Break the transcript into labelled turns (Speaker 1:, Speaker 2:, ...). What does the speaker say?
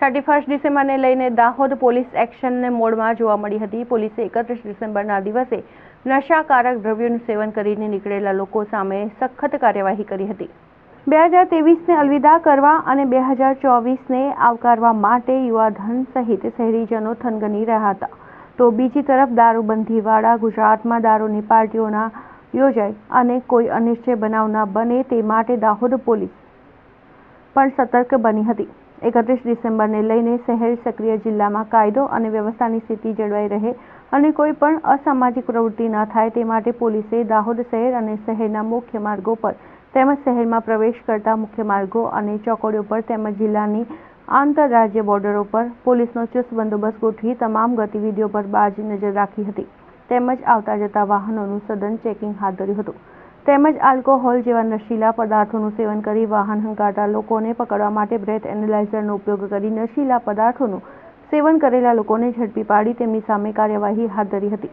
Speaker 1: 31 ડિસેમ્બરને લઈને દાહોદ પોલીસ એક્શનને મોડમાં જોવા મળી હતી। પોલીસે 31 ડિસેમ્બરના દિવસે નશાકારક દ્રવ્યોનું સેવન કરીને નીકળેલા લોકો સામે સખત કાર્યવાહી કરી હતી। 2023ને અલવિદા કરવા અને 2024ને આવકારવા માટે યુવાધન સહિત શહેરીજનો થનગની રહ્યા હતા। તો બીજી તરફ દારૂબંધીવાળા ગુજરાતમાં દારૂની પાર્ટીઓના યોજાય અને કોઈ અનિશ્ચય બનાવ ન બને તે માટે દાહોદ પોલીસ પણ સતર્ક બની હતી। 31 ડિસેમ્બરને લઈને શહેર સક્રિય જિલ્લામાં કાયદો અને વ્યવસ્થાની સ્થિતિ જળવાઈ રહે અને કોઈ પણ અસામાજિક પ્રવૃત્તિ ન થાય તે માટે પોલીસે દાહોદ શહેર અને શહેરના મુખ્ય માર્ગો પર તેમજ શહેરમાં પ્રવેશ કરતા મુખ્ય માર્ગો અને ચોકડીઓ પર તેમજ જિલ્લાની આંતરરાજ્ય બોર્ડરો પર પોલીસનો ચુસ્ત બંદોબસ્ત ગોઠવી તમામ ગતિવિધિઓ પર બાજ નજર રાખી હતી તેમજ આવતા જતા વાહનોનું સઘન ચેકિંગ હાથ ધર્યું હતું તેમજ આલ્કોહોલ જેવા નશીલા પદાર્થોનું સેવન કરી વાહન હંકારતા લોકોને પકડવા માટે બ્રેથ એનાલાઇઝરનો ઉપયોગ કરી નશીલા પદાર્થોનું સેવન કરેલા લોકોને ઝડપી પાડી તેમની સામે કાર્યવાહી હાથ ધરી હતી।